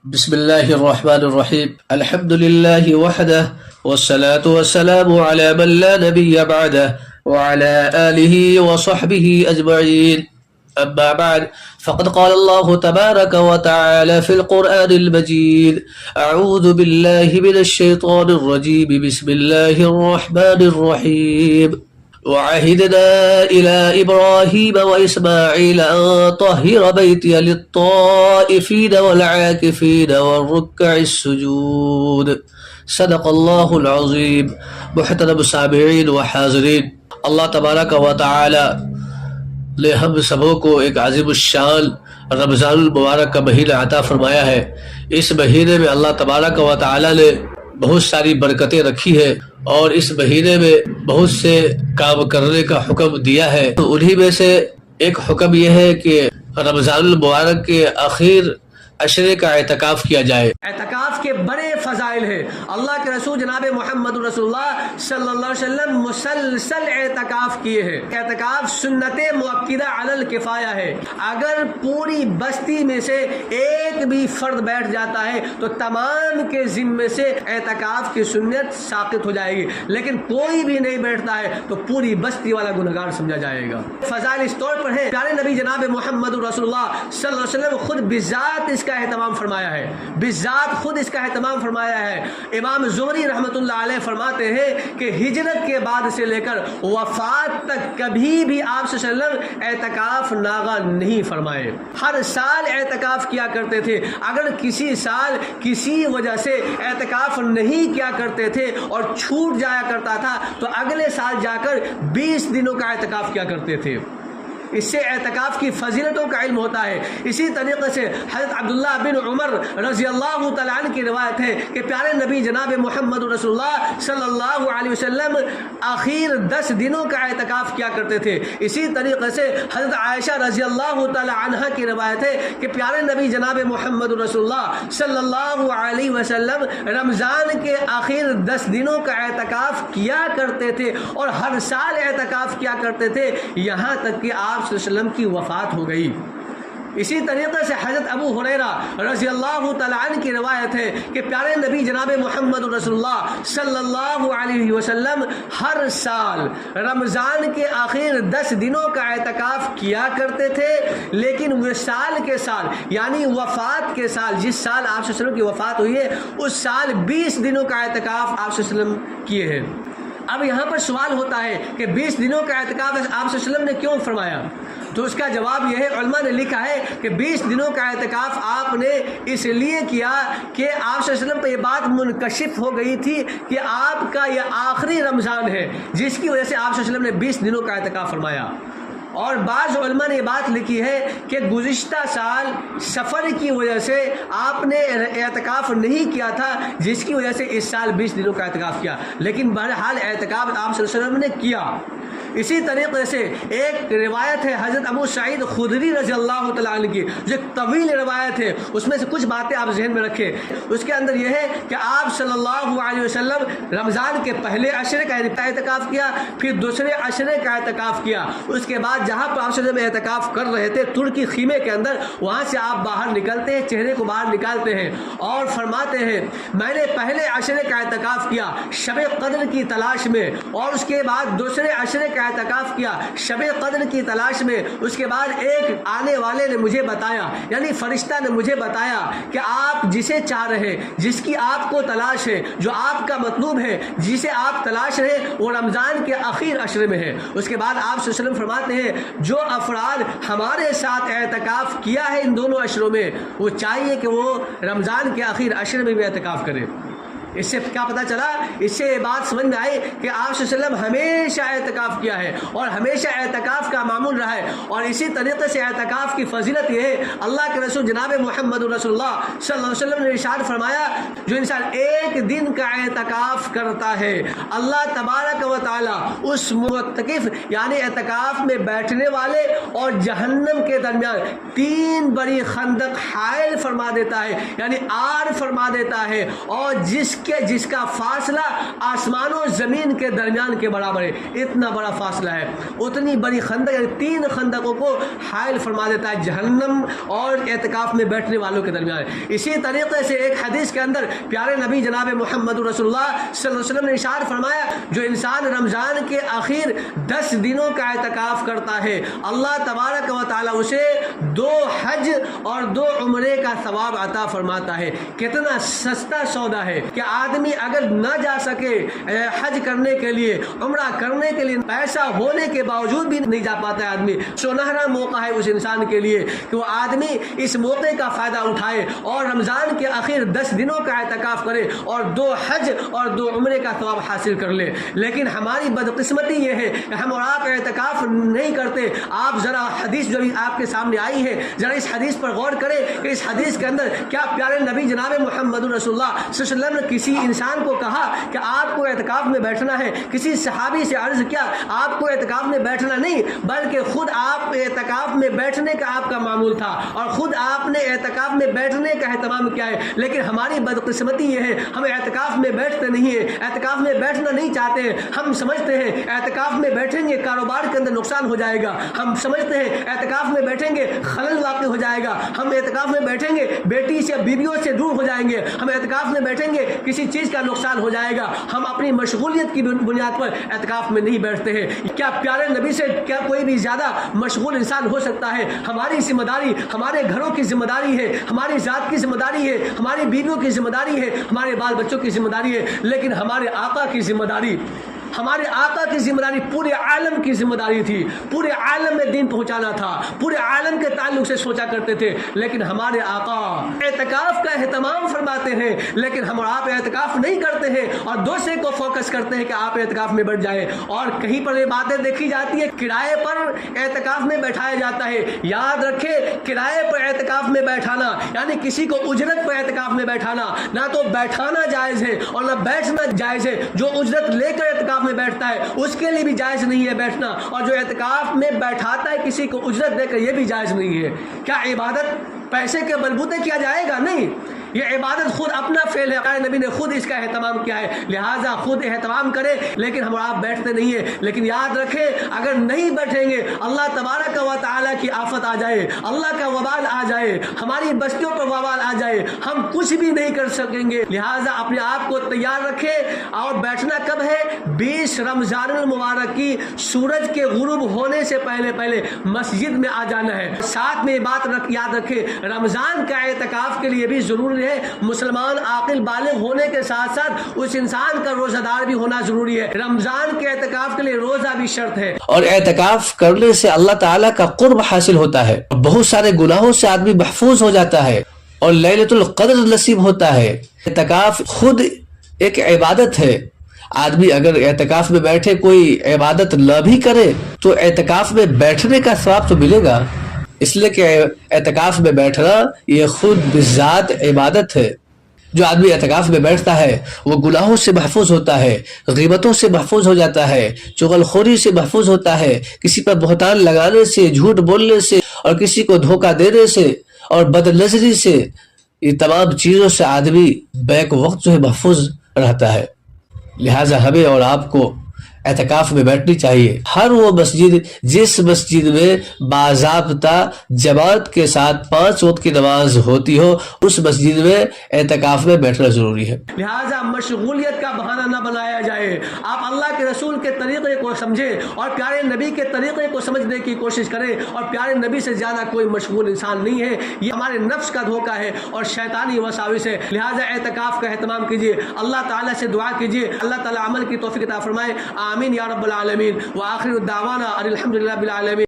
بسم الله الرحمن الرحيم. الحمد لله وحده والصلاة والسلام على من لا نبي بعده وعلى آله وصحبه أجمعين. أما بعد فقد قال الله تبارك وتعالى في القرآن المجيد: أعوذ بالله من الشيطان الرجيم. بسم الله الرحمن الرحيم. وعهدنا إلى إبراهيم وإسماعيل أن طهر بيتي للطائفين والعاكفين والركع السجود. صدق اللہ العظیم. محترم سامعین و حاضرین، اللہ تبارک و تعالی نے ہم سبوں کو ایک عظیم الشان رمضان المبارک کا مہینہ عطا فرمایا ہے. اس مہینے میں اللہ تبارک و تعالی نے بہت ساری برکتیں رکھی ہے اور اس مہینے میں بہت سے کام کرنے کا حکم دیا ہے. تو انہی میں سے ایک حکم یہ ہے کہ رمضان المبارک کے آخر عشرے کا اعتکاف کیا جائے. اعتکاف کے بڑے فضائل ہیں. اللہ کے رسول جناب محمد رسول اللہ صلی اللہ علیہ وسلم مسلسل اعتکاف کیے ہیں. اعتکاف سنت مؤکدہ علی الکفایہ ہے. اگر پوری بستی میں سے ایک بھی فرد بیٹھ جاتا ہے تو تمام کے ذمے سے اعتکاف کی سنت ساقط ہو جائے گی، لیکن کوئی بھی نہیں بیٹھتا ہے تو پوری بستی والا گنہگار سمجھا جائے گا. فضائل اس طور پر ہے، پیارے نبی جناب محمد رسول اللہ صلی اللہ علیہ وسلم خود بذات اس کا اہتمام فرمایا ہے، بذات خود اس کا اہتمام فرمایا ہے. امام زہری رحمۃ اللہ علیہ فرماتے ہیں کہ ہجرت کے بعد سے لے کر وفات تک کبھی بھی آپ صلی اللہ علیہ وسلم اعتکاف ناغا نہیں فرمائے. ہر سال اعتکاف کیا کرتے تھے. اگر کسی سال کسی وجہ سے اعتکاف نہیں کیا کرتے تھے اور چھوٹ جایا کرتا تھا تو اگلے سال جا کر 20 دنوں کا اعتکاف کیا کرتے تھے. اس سے اعتکاف کی فضیلتوں کا علم ہوتا ہے. اسی طریقے سے حضرت عبداللہ بن عمر رضی اللہ تعالیٰ عنہ کی روایت ہے کہ پیارے نبی جناب محمد رسول اللہ صلی اللہ علیہ وسلم آخر 10 دنوں کا اعتکاف کیا کرتے تھے. اسی طریقے سے حضرت عائشہ رضی اللہ تعالیٰ عنہ کی روایت ہے کہ پیارے نبی جناب محمد رسول اللہ صلی اللہ علیہ وسلم رمضان کے آخر 10 دنوں کا اعتکاف کیا کرتے تھے اور ہر سال اعتکاف کیا کرتے تھے یہاں تک کہ آپ صلی اللہ علیہ وسلم کی وفات ہو گئی. اسی طریقے سے حضرت ابو ہریرہ رضی اللہ تعالیٰ عنہ کی روایت ہے کہ پیارے نبی جناب محمد رسول اللہ صلی اللہ علیہ وسلم ہر سال رمضان کے آخر 10 دنوں کا اعتکاف کیا کرتے تھے، لیکن وہ سال کے سال یعنی وفات کے سال، جس سال آپ صلی اللہ علیہ وسلم کی وفات ہوئی ہے اس سال 20 دنوں کا اعتکاف آپ صلی اللہ علیہ وسلم کیے ہیں. اب یہاں پر سوال ہوتا ہے کہ 20 دنوں کا اعتکاف آپ صلی اللہ علیہ وسلم نے کیوں فرمایا؟ تو اس کا جواب یہ ہے، علماء نے لکھا ہے کہ 20 دنوں کا اعتکاف آپ نے اس لیے کیا کہ آپ صلی اللہ علیہ وسلم پہ یہ بات منکشف ہو گئی تھی کہ آپ کا یہ آخری رمضان ہے، جس کی وجہ سے آپ صلی اللہ علیہ وسلم نے 20 دنوں کا اعتکاف فرمایا. اور بعض علماء نے یہ بات لکھی ہے کہ گزشتہ سال سفر کی وجہ سے آپ نے اعتکاف نہیں کیا تھا، جس کی وجہ سے اس سال 20 دنوں کا اعتکاف کیا، لیکن بہرحال اعتکاف آپ صلی اللہ علیہ وسلم نے کیا. اسی طریقے سے ایک روایت ہے حضرت ابو سعید خدری رضی اللہ تعالیٰ عنہ کی، جو ایک طویل روایت ہے، اس میں سے کچھ باتیں آپ ذہن میں رکھیں. اس کے اندر یہ ہے کہ آپ صلی اللہ علیہ وسلم رمضان کے پہلے عشرے کا اعتکاف کیا، پھر دوسرے عشرے کا اعتکاف کیا. اس کے بعد جہاں پر آپ صلی اللہ علیہ وسلم اعتکاف کر رہے تھے ترکی خیمے کے اندر، وہاں سے آپ باہر نکلتے ہیں، چہرے کو باہر نکالتے ہیں اور فرماتے ہیں میں نے پہلے عشرے کا اعتکاف کیا شب قدر کی تلاش میں، اور اس کے بعد دوسرے عشرے کا اعتکاف کیا شب قدر کی تلاش میں. اس کے بعد ایک آنے والے نے مجھے بتایا، یعنی فرشتہ نے مجھے بتایا کہ آپ جسے چاہ رہے، جس کی آپ کو تلاش ہے، جو آپ کا مطلوب ہے، جسے آپ تلاش رہے، وہ رمضان کے آخر عشرے میں ہے. اس کے بعد آپ صلی اللہ علیہ وسلم فرماتے ہیں جو افراد ہمارے ساتھ اعتکاف کیا ہے ان دونوں عشروں میں، وہ چاہیے کہ وہ رمضان کے آخر عشرے میں بھی اعتکاف کرے. اس سے کیا پتہ چلا؟ اس سے یہ بات سمجھ میں آئی کہ آپ صلی اللہ علیہ وسلم ہمیشہ اعتکاف کیا ہے اور ہمیشہ اعتکاف کا معمول رہا ہے. اور اسی طریقے سے اعتکاف کی فضیلت یہ ہے، اللہ کے رسول جناب محمد رسول اللہ صلی اللہ علیہ وسلم نے ارشاد فرمایا جو انسان ایک دن کا اعتکاف کرتا ہے اللہ تبارک و تعالی اس معتکف یعنی اعتکاف میں بیٹھنے والے اور جہنم کے درمیان 3 بڑی خندق حائل فرما دیتا ہے، یعنی آر فرما دیتا ہے، اور جس जिसका फासला आसमानों जमीन के दरमियान के बराबर है, इतना बड़ा फासला है। उतनी बड़ी खंदक, 3 खंदकों को हायल फरमा देता है जहन्नम और एतकाफ में बैठने वालों के दरमियान। इसी तरीके से एक हदीस के अंदर प्यारे नबी जनाब मोहम्मद रसूलुल्लाह सल्लल्लाहु अलैहि वसल्लम ने इरशाद फरमाया, जो इंसान रमज़ान के आखिर 10 दिनों का एतकाफ करता है, अल्लाह तबारक व तआला उसे 2 हज और 2 उम्रे का सवाब अता फरमाता है। कितना सस्ता सौदा है कि आदमी अगर न जा सके हज करने के लिए, उम्रा करने के लिए, पैसा होने के बावजूद भी नहीं जा पाता है आदमी, सुनहरा मौका है उस इंसान के लिए कि वो आदमी इस मौके का फ़ायदा उठाए और रमज़ान के आखिर 10 दिनों का एतकाफ करे और 2 हज और 2 उम्रे का सवाब हासिल कर ले। लेकिन हमारी बदकिस्मती ये है कि हम और आप एतकाफ नहीं करते। आप ज़रा हदीस जो भी आपके सामने आई है, ज़रा इस हदीस पर गौर करें कि इस हदीस के अंदर क्या प्यारे नबी जनाब मोहम्मद रसूलुल्लाह सल्लल्लाहु अलैहि वसल्लम ने किसी इंसान को कहा कि आपको एतकाफ में बैठना है? किसी सहाबी से अर्ज़ किया आपको एतकाफ में बैठना नहीं, बल्कि खुद आप एतकाफ में बैठने का आपका मामूल था और खुद आपने एतकाफ में बैठने का एहतमाम किया है। लेकिन हमारी बदकिस्मती ये है, हम एतकाफ में बैठते नहीं है, एतकाफ में बैठना नहीं चाहते हैं। हम समझते हैं एतकाफ में बैठेंगे कारोबार के अंदर नुकसान हो जाएगा, हम समझते हैं एतकाफ में बैठेंगे खलल वाक़ हो जाएगा, हम एतकाफ में बैठेंगे बेटी से बीवियों से दूर हो जाएंगे, हम एतकाफ में बैठेंगे किसी चीज़ का नुकसान हो जाएगा। हम अपनी मशगूलियत की बुनियाद पर एतकाफ में नहीं बैठते हैं। क्या प्यारे नबी से क्या कोई भी ज़्यादा मशगूल इंसान हो सकता है? हमारी जिम्मेदारी हमारे घरों की जिम्मेदारी है, हमारी ज़ात की जिम्मेदारी है, हमारी बीवियों की जिम्मेदारी है, हमारे बाल बच्चों की जिम्मेदारी है, लेकिन हमारे आका की जिम्मेदारी, हमारे आका की जिम्मेदारी पूरे आलम की जिम्मेदारी थी। पूरे आलम में दीन पहुंचाना था, पूरे आलम के ताल्लुक से सोचा करते थे। लेकिन हमारे आका एतकाफ का एहतमाम फरमाते हैं, लेकिन हम और आप एतकाफ नहीं करते हैं और दूसरे को फोकस करते हैं कि आप एतकाफ में बैठ जाए। और कहीं पर ये बातें देखी जाती है, किराए पर एतकाफ में बैठाया जाता है। याद रखें, किराए पर एतकाफ में बैठाना यानी किसी को उजरत पर एतकाफ में बैठाना, ना तो बैठाना जायज़ है और ना बैठना जायज़ है। जो उजरत लेकर एतकाफ में बैठता है उसके लिए भी जायज नहीं है बैठना, और जो एतकाफ में बैठाता है किसी को उजरत देकर ये भी जायज नहीं है। क्या इबादत पैसे के बलबूते किया जाएगा? नहीं, ये इबादत खुद अपना फेल है। नबी ने खुद इसका एहतमाम किया है, लिहाजा खुद एहतमाम करें। लेकिन हम आप बैठते नहीं है। लेकिन याद रखें, अगर नहीं बैठेंगे अल्लाह तबारक व तआला की आफत आ जाए, अल्लाह का वबाल आ जाए, हमारी बस्तियों पर वबाल आ जाए, हम कुछ भी नहीं कर सकेंगे। लिहाजा अपने आप को तैयार रखें। और बैठना कब है? 20 रमज़ान मुबारक की सूरज के गुरूब होने से पहले पहले मस्जिद में आ जाना है। साथ में बात याद रखें, रमज़ान का एतकाफ के लिए भी ज़रूरी है मुसलमान आकिल बालिग होने के साथ साथ उस इंसान का रोजादार भी होना जरूरी है। रमजान के एतकाफ के लिए रोजा भी शर्त है। और एतकाफ करने से अल्लाह ताला का कुर्ब हासिल होता है, बहुत सारे गुनाहों से आदमी महफूज हो जाता है और लैलतुल क़द्र नसीब होता है। एतकाफ खुद एक इबादत है। आदमी अगर एतकाफ में बैठे कोई इबादत न भी करे तो एतकाफ में बैठने का सवाब तो मिलेगा। इसलिए कि एतकाफ में बैठना ये खुद बिज़ात इबादत है। जो आदमी एतकाफ में बैठता है वो गुनाहों से महफूज होता है, ग़ीबतों से महफूज हो जाता है, चुगलखोरी से महफूज होता है, किसी पर बहतान लगाने से, झूठ बोलने से और किसी को धोखा देने से और बदनज़री से, ये तमाम चीज़ों से आदमी बैक वक्त जो है महफूज रहता है। लिहाजा हमें और आपको एतकाफ में बैठनी चाहिए। हर वो मस्जिद जिस मस्जिद में बाज़ाब्ता जमात के साथ 5 वक्त की नमाज होती हो उस मस्जिद में एतकाफ में बैठना जरूरी है। लिहाजा मशगूलियत का बहाना न बनाया जाए। आप अल्लाह के रसूल के तरीक़े को समझें और प्यारे नबी के तरीक़े को समझने की कोशिश करें। और प्यारे नबी से ज़्यादा कोई मशगूल इंसान नहीं है। ये हमारे नफ्स का धोखा है और शैतानी वसाविस है। लिहाजा एतकाफ का एहतमाम कीजिए, अल्लाह ताला से दुआ कीजिए, अल्लाह ताला अमल की तौफीक अता फरमाए। आमीन या रब्बल आलमीन। व आखिर दावाना अनिल हम्दुलिल्लाहि रब्बिल आलमीन।